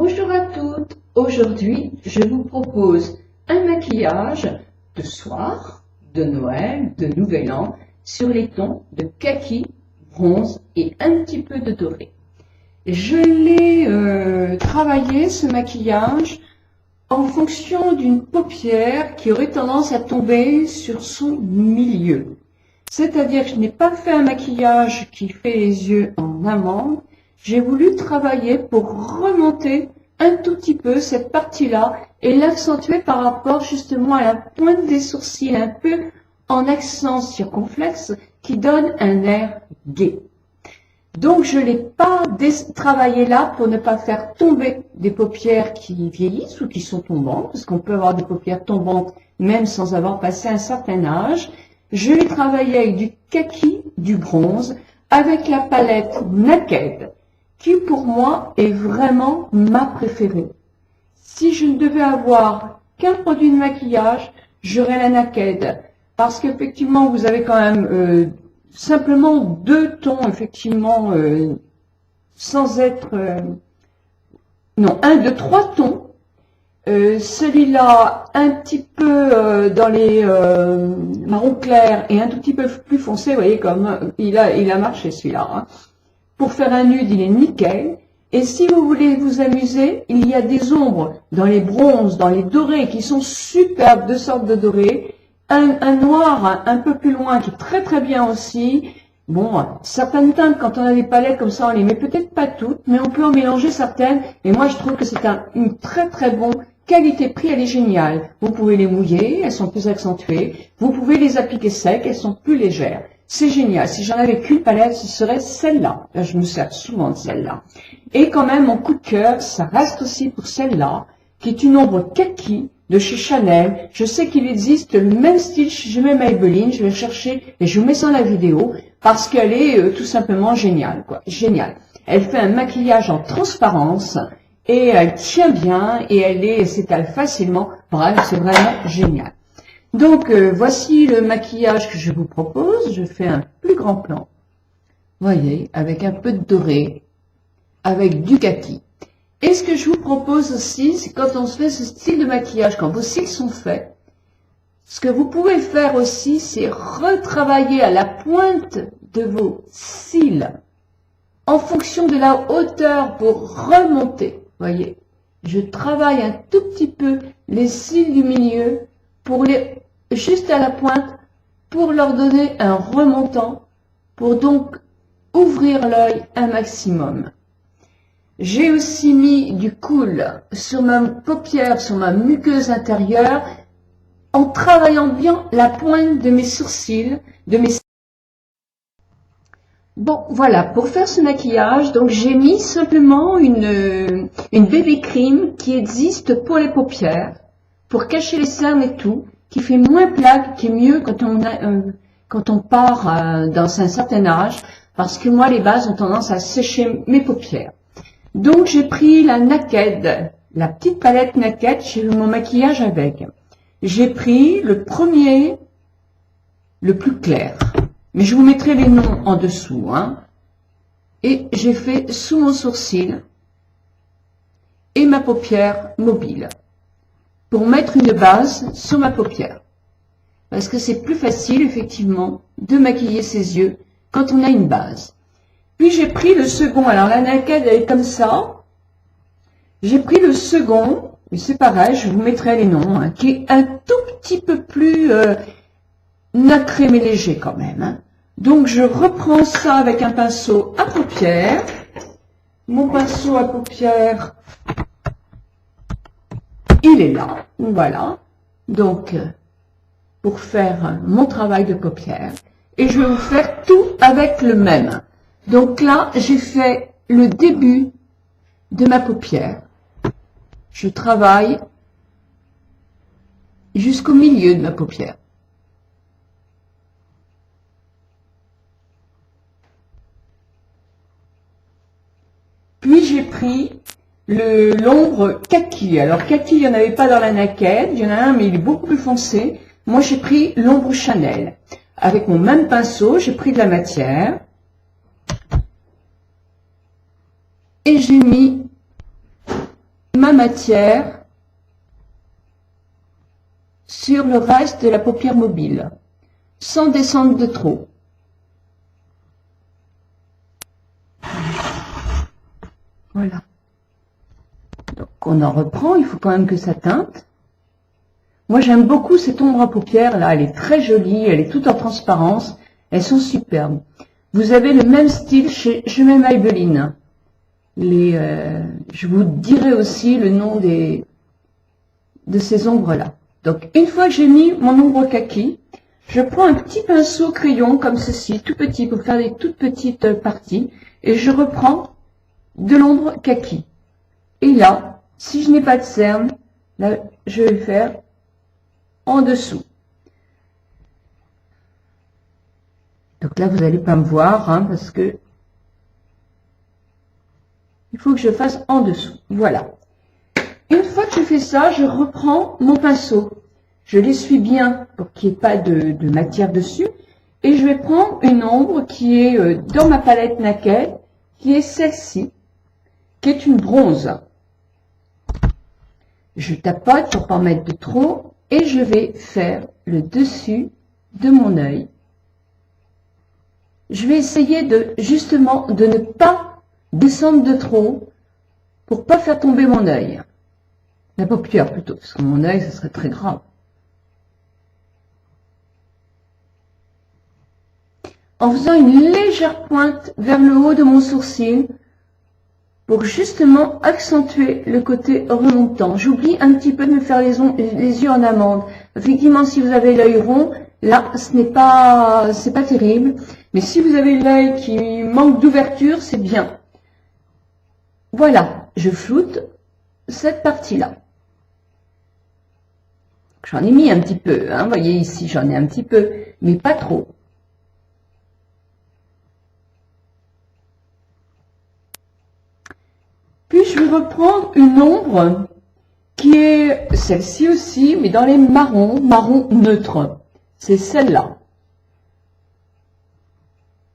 Bonjour à toutes, aujourd'hui je vous propose un maquillage de soir, de Noël, de Nouvel An sur les tons de kaki, bronze et un petit peu de doré. Je l'ai travaillé ce maquillage en fonction d'une paupière qui aurait tendance à tomber sur son milieu. C'est-à-dire que je n'ai pas fait un maquillage qui fait les yeux en amande. J'ai voulu travailler pour remonter un tout petit peu cette partie-là et l'accentuer par rapport justement à la pointe des sourcils, un peu en accent circonflexe qui donne un air gai. Donc je ne l'ai pas travaillé là pour ne pas faire tomber des paupières qui vieillissent ou qui sont tombantes, parce qu'on peut avoir des paupières tombantes même sans avoir passé un certain âge. Je l'ai travaillé avec du kaki, du bronze, avec la palette Naked, qui pour moi est vraiment ma préférée. Si je ne devais avoir qu'un produit de maquillage, j'aurais la Naked, parce qu'effectivement vous avez quand même simplement deux tons, effectivement, sans être... non, un de trois tons. Celui-là, un petit peu dans les marron clair et un tout petit peu plus foncé, vous voyez comme il a marché celui-là. Hein. Pour faire un nude, il est nickel. Et si vous voulez vous amuser, il y a des ombres dans les bronzes, dans les dorés qui sont superbes, deux sortes de dorés. Un noir un peu plus loin qui est très très bien aussi. Bon, certaines teintes, quand on a des palettes comme ça, on les met peut-être pas toutes, mais on peut en mélanger certaines. Et moi, je trouve que c'est une très très bonne qualité-prix, elle est géniale. Vous pouvez les mouiller, elles sont plus accentuées. Vous pouvez les appliquer secs, elles sont plus légères. C'est génial. Si j'en avais qu'une palette, ce serait celle-là. Là, je me sers souvent de celle-là. Et quand même, mon coup de cœur, ça reste aussi pour celle-là, qui est une ombre kaki de chez Chanel. Je sais qu'il existe le même style chez Maybelline. Je vais chercher et je vous mets ça dans la vidéo parce qu'elle est tout simplement géniale, quoi. Géniale. Elle fait un maquillage en transparence et elle tient bien et elle s'étale facilement. Bref, c'est vraiment génial. Donc, voici le maquillage que je vous propose. Je fais un plus grand plan. Voyez, avec un peu de doré, avec du kaki. Et ce que je vous propose aussi, c'est quand on se fait ce style de maquillage, quand vos cils sont faits, ce que vous pouvez faire aussi, c'est retravailler à la pointe de vos cils en fonction de la hauteur pour remonter. Voyez, je travaille un tout petit peu les cils du milieu pour juste à la pointe pour leur donner un remontant pour donc ouvrir l'œil un maximum. J'ai aussi mis du cool sur ma paupière, sur ma muqueuse intérieure, en travaillant bien la pointe de mes sourcils, Bon, voilà, pour faire ce maquillage, donc j'ai mis simplement une BB cream qui existe pour les paupières, pour cacher les cernes et tout, qui fait moins plaque, qui est mieux quand on part dans un certain âge, parce que moi, les bases ont tendance à sécher mes paupières. Donc, j'ai pris la Naked, la petite palette Naked, j'ai fait mon maquillage avec. J'ai pris le premier, le plus clair. Mais je vous mettrai les noms en dessous. Hein. Et j'ai fait sous mon sourcil et ma paupière mobile. Pour mettre une base sur ma paupière. Parce que c'est plus facile, effectivement, de maquiller ses yeux quand on a une base. Puis j'ai pris le second, alors la Naked elle est comme ça, j'ai pris le second, mais c'est pareil, je vous mettrai les noms, hein, qui est un tout petit peu plus nacré mais léger quand même. Hein. Donc je reprends ça avec un pinceau à paupières, mon pinceau à paupières, il est là, voilà, donc pour faire mon travail de paupières, et je vais vous faire tout avec le même. Donc là, j'ai fait le début de ma paupière. Je travaille jusqu'au milieu de ma paupière. Puis j'ai pris l'ombre kaki. Alors kaki, il n'y en avait pas dans la Naked. Il y en a un, mais il est beaucoup plus foncé. Moi, j'ai pris l'ombre Chanel. Avec mon même pinceau, j'ai pris de la matière. Et j'ai mis ma matière sur le reste de la paupière mobile, sans descendre de trop. Voilà. Donc on en reprend, il faut quand même que ça teinte. Moi j'aime beaucoup cette ombre à paupières là, elle est très jolie, elle est toute en transparence, elles sont superbes. Vous avez le même style chez Maybelline. Je vous dirai aussi le nom de ces ombres là. Donc une fois que j'ai mis mon ombre kaki, je prends un petit pinceau crayon comme ceci, tout petit, pour faire des toutes petites parties, et je reprends de l'ombre kaki. Et là, si je n'ai pas de cerne, là, je vais faire en dessous. Donc là, vous n'allez pas me voir, hein, parce que il faut que je fasse en dessous. Voilà. Une fois que je fais ça, je reprends mon pinceau. Je l'essuie bien pour qu'il n'y ait pas de matière dessus. Et je vais prendre une ombre qui est dans ma palette Naked, qui est celle-ci, qui est une bronze. Je tapote pour pas en mettre de trop et je vais faire le dessus de mon œil. Je vais essayer justement de ne pas descendre de trop pour pas faire tomber mon œil. La paupière plutôt, parce que mon œil, ce serait très grave. En faisant une légère pointe vers le haut de mon sourcil pour justement accentuer le côté remontant. J'oublie un petit peu de me faire les yeux en amande. Effectivement, si vous avez l'œil rond, là, c'est pas terrible. Mais si vous avez l'œil qui manque d'ouverture, c'est bien. Voilà, je floute cette partie-là. J'en ai mis un petit peu, hein. Vous voyez ici, j'en ai un petit peu, mais pas trop. Puis je vais reprendre une ombre qui est celle-ci aussi, mais dans les marrons, marron neutre. C'est celle-là.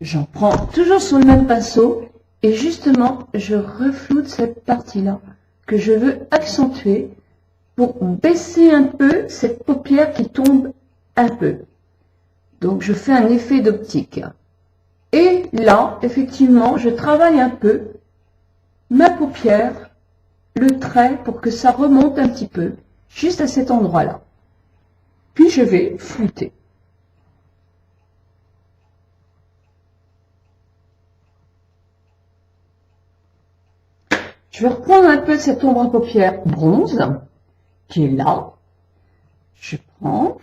J'en prends toujours sur le même pinceau et justement, je refloute cette partie-là que je veux accentuer pour baisser un peu cette paupière qui tombe un peu. Donc, je fais un effet d'optique. Et là, effectivement, je travaille un peu ma paupière, le trait, pour que ça remonte un petit peu, juste à cet endroit-là. Puis, je vais flouter. Je vais reprendre un peu de cette ombre à paupières bronze, qui est là. Je prends,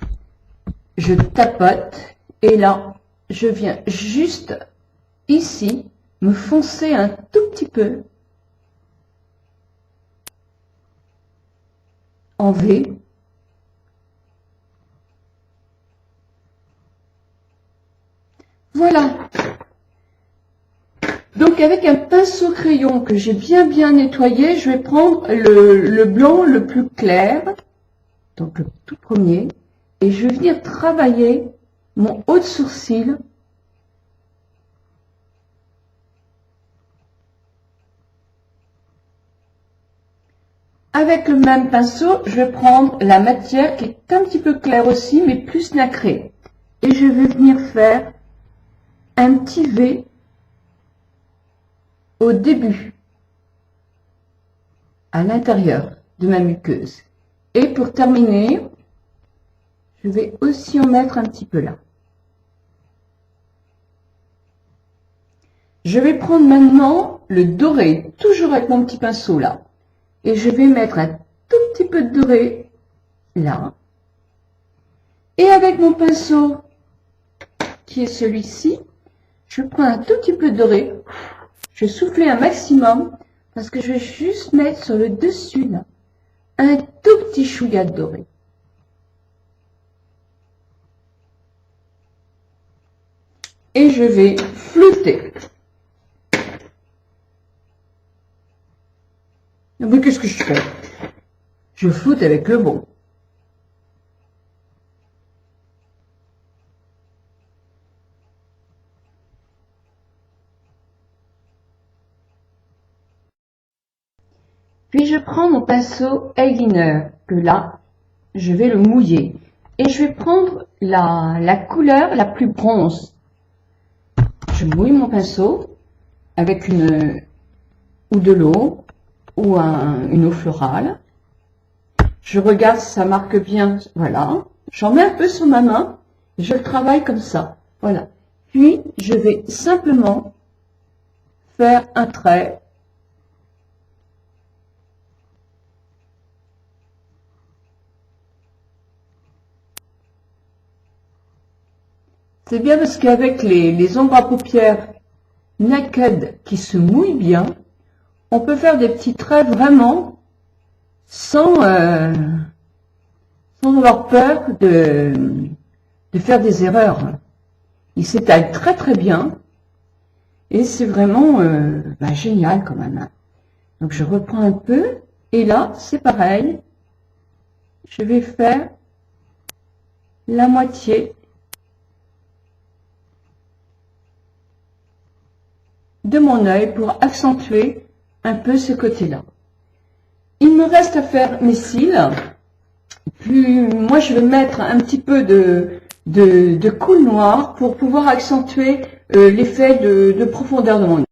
je tapote, et là, je viens juste ici, me foncer un tout petit peu en V. Voilà. Donc avec un pinceau crayon que j'ai bien nettoyé, je vais prendre le blanc le plus clair, donc le tout premier, et je vais venir travailler mon haut de sourcil avec le même pinceau. Je vais prendre la matière qui est un petit peu claire aussi, mais plus nacrée, et je vais venir faire un petit V au début, à l'intérieur de ma muqueuse. Et pour terminer, je vais aussi en mettre un petit peu là. Je vais prendre maintenant le doré, toujours avec mon petit pinceau là. Et je vais mettre un tout petit peu de doré là. Et avec mon pinceau, qui est celui-ci, je prends un tout petit peu de doré. Je vais souffler un maximum, parce que je vais juste mettre sur le dessus là, un tout petit chouïa de doré. Et je vais flouter. Mais qu'est-ce que je fais? Je floute avec le bon. Puis je prends mon pinceau eyeliner, que là, je vais le mouiller. Et je vais prendre la couleur la plus bronze. Je mouille mon pinceau avec ou de l'eau ou une eau florale. Je regarde si ça marque bien, voilà. J'en mets un peu sur ma main, et je le travaille comme ça, voilà. Puis, je vais simplement faire un trait. C'est bien parce qu'avec les ombres à paupières naked qui se mouillent bien, on peut faire des petits traits vraiment sans avoir peur de faire des erreurs. Il s'étale très très bien et c'est vraiment génial quand même. Donc je reprends un peu et là c'est pareil. Je vais faire la moitié de mon œil pour accentuer un peu ce côté-là. Il me reste à faire mes cils. Puis moi je vais mettre un petit peu de coule noire pour pouvoir accentuer l'effet de profondeur de mon œil.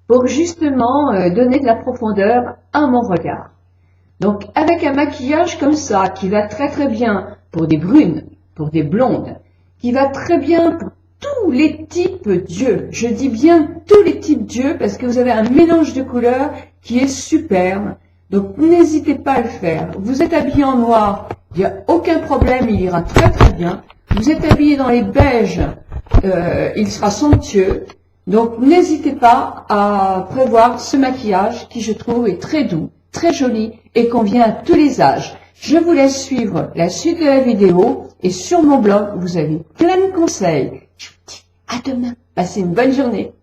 Pour justement donner de la profondeur à mon regard. Donc avec un maquillage comme ça, qui va très très bien pour des brunes, pour des blondes, qui va très bien pour tous les types d'yeux. Je dis bien tous les types d'yeux parce que vous avez un mélange de couleurs qui est superbe. Donc n'hésitez pas à le faire. Vous êtes habillé en noir, il n'y a aucun problème, il ira très très bien. Vous êtes habillé dans les beiges, il sera somptueux. Donc n'hésitez pas à prévoir ce maquillage qui je trouve est très doux, très joli et convient à tous les âges. Je vous laisse suivre la suite de la vidéo et sur mon blog vous avez plein de conseils. Je vous dis à demain. Passez une bonne journée.